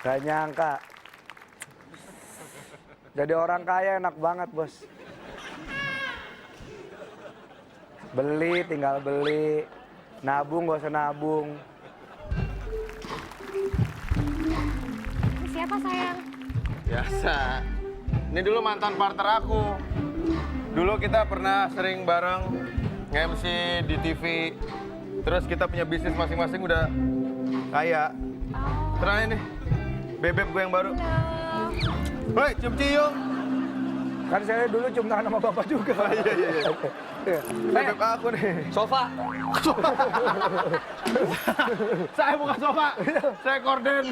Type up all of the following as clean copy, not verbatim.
Gak nyangka. Jadi orang kaya enak banget, Bos. Beli, tinggal beli. Nabung, gak usah nabung. Ini siapa sayang? Biasa. Ini dulu mantan partner aku. Dulu kita pernah sering bareng nge-MC di TV. Terus kita punya bisnis masing-masing udah kaya. Kenalin nih, bebek gue yang baru. Hoi, cium-cium. Kan saya dulu cium tangan sama bapak juga. Iya. Bebek aku nih. Sofa. Saya bukan sofa, saya korden.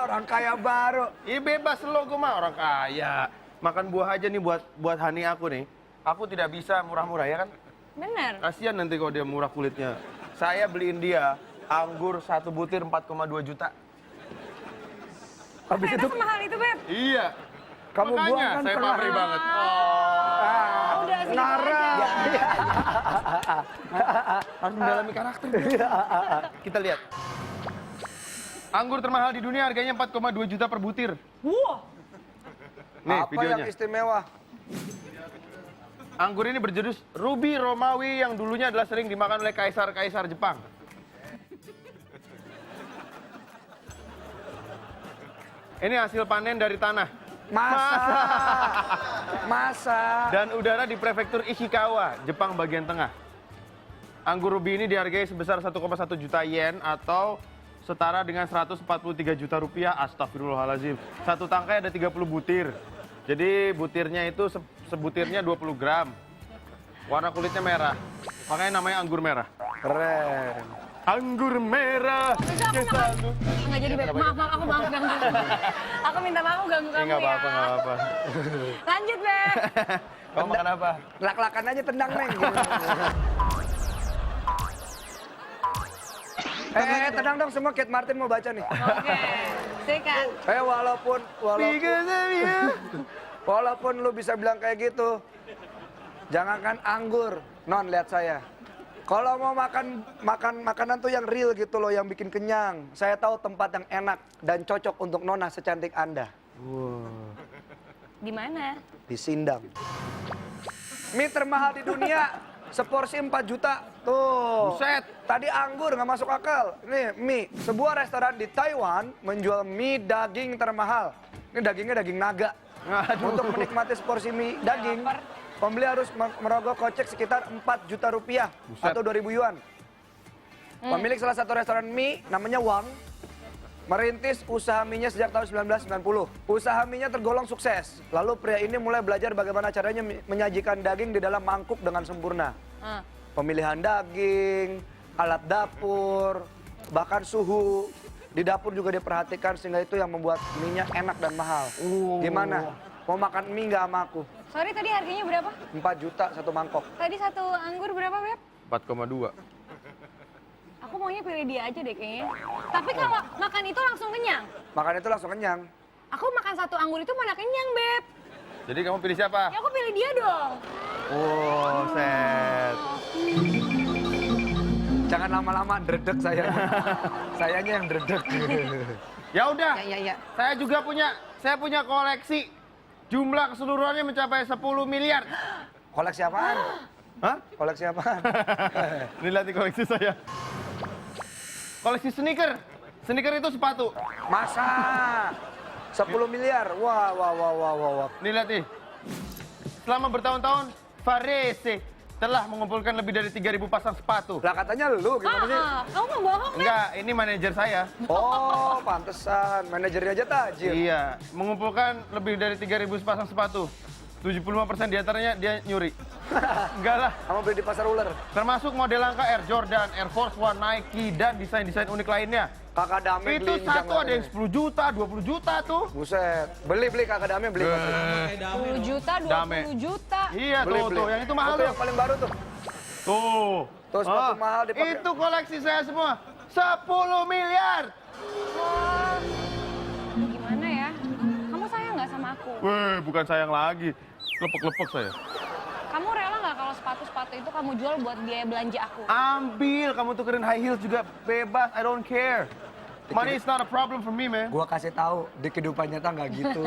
Orang kaya baru. Ih bebas lo, gue mah orang kaya. Makan buah aja nih buat Hani aku nih. Aku tidak bisa murah-murah ya kan? Bener. Kasihan nanti kalau dia murah kulitnya. Saya beliin dia anggur 1 butir 4,2 juta. Habis Ternyata itu semahal itu, Beb. Iya. kamu Makanya buang kan saya tengah. pamrih banget. Udah segitu Nara. aja. Harus mendalami karakter. Kita lihat. Anggur termahal di dunia harganya 4,2 juta per butir. Wah. Nih Apa videonya. yang istimewa? Anggur ini berjudul Ruby Romawi yang dulunya adalah sering dimakan oleh kaisar-kaisar Jepang. Ini hasil panen dari tanah. Masa. Dan udara di prefektur Ishikawa, Jepang bagian tengah. Anggur ruby ini dihargai sebesar 1,1 juta yen atau setara dengan 143 juta rupiah. Astagfirullahaladzim. Satu tangkai ada 30 butir. Jadi butirnya itu sebutirnya 20 gram. Warna kulitnya merah. Makanya namanya anggur merah. Keren. Anggur merah. Bisa aku makan? Nggak jadi, Beb. Maaf, aku ganggu. Aku minta maaf, aku ganggu kamu Nggak ya. apa-apa, nggak apa-apa. Lanjut, Beb. Kamu makan apa? Lak-lakan aja tendang, Neng. Tenang dong semua, Kate Martin mau baca nih. Oke. Sikat. Walaupun lu bisa bilang kayak gitu, jangankan anggur, Non lihat saya. Kalau mau makan makanan tuh yang real gitu loh, yang bikin kenyang. Saya tahu tempat yang enak dan cocok untuk Nona secantik Anda. Di mana? Di Sindang. Mie termahal di dunia, seporsi 4 juta. Tuh. Buset. Tadi anggur nggak masuk akal. Ini mie. Sebuah restoran di Taiwan menjual mie daging termahal. Ini dagingnya daging naga. Untuk menikmati seporsi mie daging, pembeli harus merogoh kocek sekitar 4 juta rupiah. Buset. Atau 2.000 yuan. Pemilik salah satu restoran mie namanya Wang merintis usaha mie-nya sejak tahun 1990. Usaha mie-nya tergolong sukses. Lalu pria ini mulai belajar bagaimana caranya menyajikan daging di dalam mangkuk dengan sempurna. Pemilihan daging, alat dapur, bahkan suhu di dapur juga diperhatikan sehingga itu yang membuat mie-nya enak dan mahal. Gimana? Mau makan mie nggak sama aku? Sorry, tadi harganya berapa? 4 juta satu mangkok. Tadi satu anggur berapa, Beb? 4,2. Aku maunya pilih dia aja deh kayaknya. Tapi kalau makan itu langsung kenyang. Makan itu langsung kenyang. Aku makan satu anggur itu mana kenyang, Beb. Jadi kamu pilih siapa? Ya aku pilih dia dong. Oh, set. Jangan lama-lama dredeg saya. Sayanya yang dredeg. Ya udah. Ya. Saya punya koleksi. Jumlah keseluruhannya mencapai 10 miliar. Koleksi apaan? Hah? Koleksi apaan? Ini lihat nih koleksi saya. Koleksi sneaker. Sneaker itu sepatu. Masa? 10 miliar? Wah. Ini lihat nih. Selama bertahun-tahun, Varese telah mengumpulkan lebih dari 3.000 pasang sepatu. Lah katanya lu gimana sih? Kamu nggak bohong, Beb? Enggak, ini manajer saya. Oh, pantesan. Manajernya aja tajir. Iya, mengumpulkan lebih dari 3.000 pasang sepatu. 75% diantaranya dia nyuri. Enggak lah. Kamu beli di pasar ular. Termasuk model langka Air Jordan, Air Force One, Nike, dan desain-desain unik lainnya. Kakak Dame Itu beli satu ada yang 10 juta, 20 juta tuh. Buset. Beli kakak Dame beli. pasti. 10 juta, 20 Dame. juta. Iya Beli. tuh, yang itu mahal Itu tuh. yang paling baru tuh. Tuh. Tuh, sepatu mahal dipakai. Itu koleksi saya semua. 10 miliar. Wah, gimana ya? Kamu sayang nggak sama aku? Weh, bukan sayang lagi. Lepek-lepek saya. Kamu rela nggak kalau sepatu-sepatu itu kamu jual buat biaya belanja aku? Ambil, kamu tukerin high heels juga bebas. I don't care. Money is not a problem for me, man. Gua kasih tahu di kehidupan nyata nggak gitu.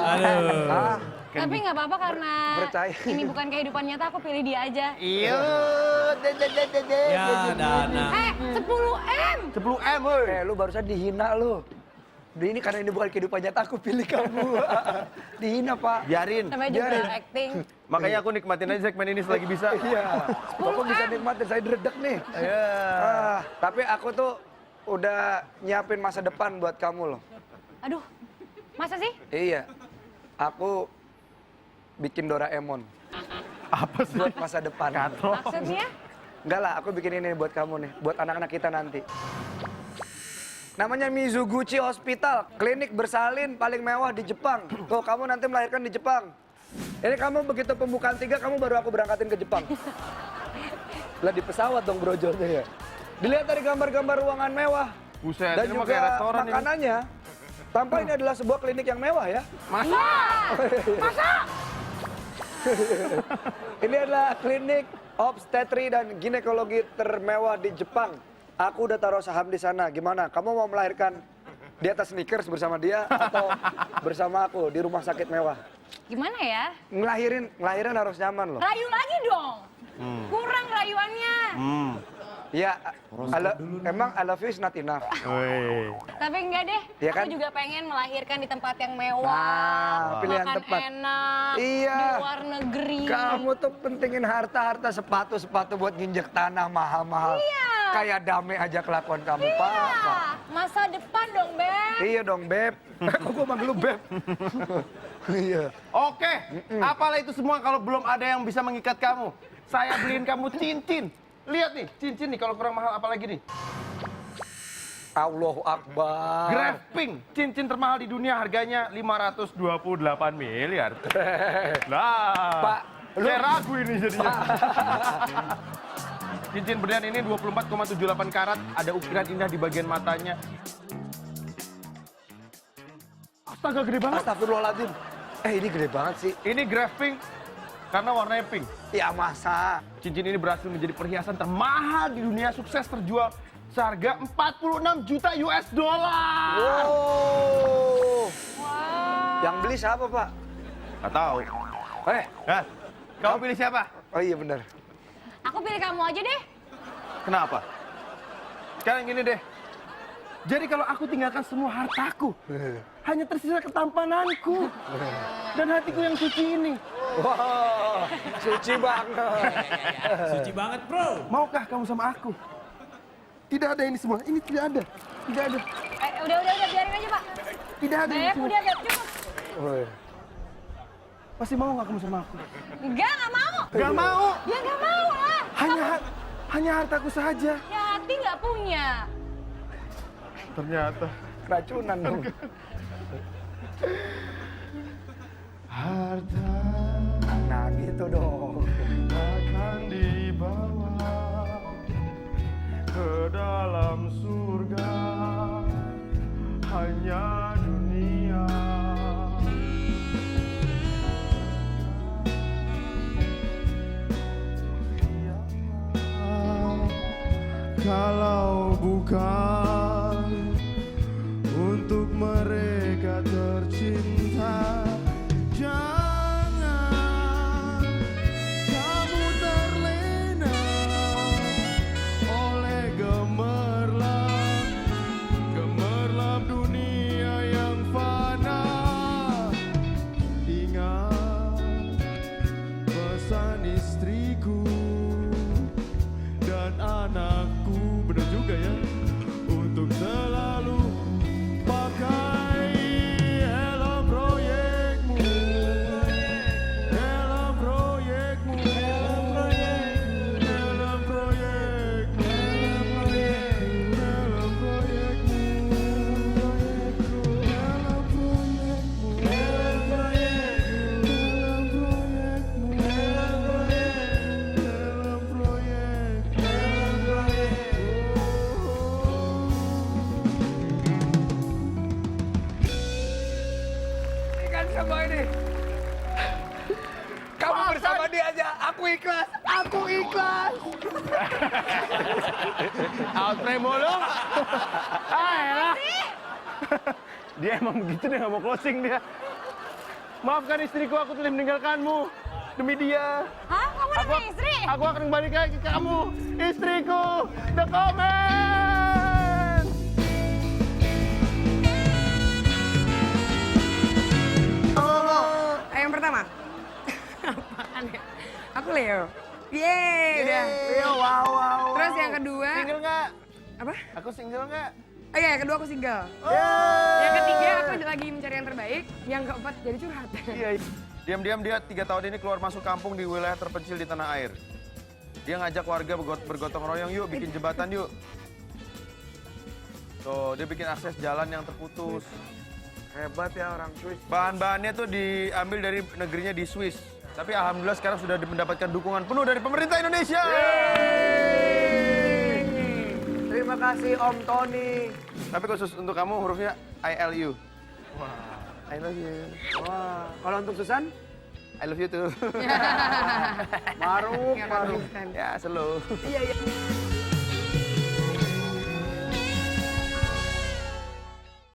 Aduh. Ah, Tapi nggak apa-apa karena Percaya. ini bukan kehidupan nyata, aku pilih dia aja. Iya. Ya, Dana. 10M. 10M, woi. lu barusan dihina lu. Ini karena ini bukan kehidupan nyata, aku pilih kamu. Dihina, Pak. Biarin. Namanya juga acting. Makanya aku nikmatin aja segmen ini selagi bisa. Iya. Bapak bisa nikmatin, saya diredek nih. Iya. Tapi aku tuh udah nyiapin masa depan buat kamu loh. Aduh, masa sih? Iya. Aku bikin Doraemon Apa sih? buat masa depan. Katro. Maksudnya? Enggak lah, aku bikin ini buat kamu nih, buat anak-anak kita nanti. Namanya Mizuguchi Hospital, klinik bersalin paling mewah di Jepang. Tuh, kamu nanti melahirkan di Jepang. Ini kamu begitu pembukaan 3, kamu baru aku berangkatin ke Jepang. Lah di pesawat dong brojolnya ya. Dilihat dari gambar-gambar ruangan mewah. Buset, Dan ini mah juga kayak restoran ini. makanannya. Tanpa ini adalah sebuah klinik yang mewah ya. Masa? Ini adalah klinik obstetri dan ginekologi termewah di Jepang. Aku udah taruh saham di sana. Gimana? Kamu mau melahirkan di atas sneakers bersama dia atau bersama aku di rumah sakit mewah? Gimana ya? Ngelahirin harus nyaman loh. Rayu lagi dong. Kurang rayuannya. Ya, emang I love you is not enough. Woi. Tapi enggak deh, Iya kan? aku juga pengen melahirkan di tempat yang mewah. Nah, pilihan makan tepat. enak, Iya. di luar negeri. Kamu tuh pentingin harta-harta, sepatu-sepatu buat nginjek tanah mahal-mahal. Iya. Kayak Dame aja kelakuan kamu, Pak. Iya, masa depan dong, Beb. Iya dong, Beb. Kok gue manggil lu Beb? Iya. Oke, apalah itu semua kalau belum ada yang bisa mengikat kamu. Saya beliin kamu cincin. Lihat nih, cincin nih kalau kurang mahal apalagi nih. Allahu Akbar. Grafting, cincin termahal di dunia harganya 528 miliar. Lah, Pak, lu- saya ragu ini jadinya. Cincin berlian ini 24,78 karat, ada ukiran indah di bagian matanya. Astaga, gede banget. Astagfirullahaladzim. Ini gede banget sih. Ini grafting karena warnanya pink. Ya masa. Cincin ini berhasil menjadi perhiasan termahal di dunia, sukses terjual seharga 46 juta US dollar. Wow. Yang beli siapa, Pak? Gak tahu. Hah? Kamu pilih siapa? Oh iya benar. Aku pilih kamu aja deh. Kenapa? Sekarang gini deh. Jadi kalau aku tinggalkan semua hartaku, hanya tersisa ketampananku dan hatiku yang suci ini. Wah, suci banget. Suci banget, bro. Maukah kamu sama aku? Tidak ada ini semua. Ini tidak ada. Tidak ada. Udah, biarin aja, Pak. Tidak ada ini Beb, semua. udah, Beb, cukup. Woi. Pasti mau nggak kamu sama aku? Enggak mau. Gak mau. Ya nggak mau lah. Hanya hartaku saja. Ya hati nggak punya. Ternyata. Keracunan dong. Harta Nah gitu dong. akan dibawa ke dalam surga, hanya dunia. Kalau bukan untuk mereka tercinta, jangan kamu terlena oleh gemerlap dunia yang fana. Ingat pesan istriku dan anakku, bener juga ya, untuk selalu pakai helm proyekmu, helm proyekmu, helm proyekmu, helm proyekmu, helm proyekmu, helm proyekmu, helm proyekmu, helm proyekmu. Ini kan semua ini. Kamu bersama dia aja. Aku ikhlas. Aku ikhlas. Outplay mulu. Elah. Dia emang begitu, dia nggak mau closing dia. Maafkan istriku, aku telah meninggalkanmu. Demi dia. Hah? Kamu udah punya istri? Aku akan kembali lagi ke kamu. Istriku. The comment. Yang pertama. Apaan ya? Aku Leo. Yeay, udah. Wow. Terus yang kedua. Single nggak? Apa? Aku single nggak? Oh iya, yang kedua aku single. Yang ketiga aku lagi mencari yang terbaik. Yang keempat jadi curhat. Iya. Diam-diam dia 3 tahun ini keluar masuk kampung di wilayah terpencil di tanah air. Dia ngajak warga bergotong royong, yuk bikin jembatan yuk. Tuh, dia bikin akses jalan yang terputus. Hebat ya orang Swiss. Bahan-bahannya tuh diambil dari negerinya di Swiss. Tapi alhamdulillah sekarang sudah mendapatkan dukungan penuh dari pemerintah Indonesia. Terima kasih Om Tony. Tapi khusus untuk kamu hurufnya ILU. I love you. Wah, kalau untuk Susan? I love you too. Maruf. Nggak konsisten. Ya, slow. Iya, iya.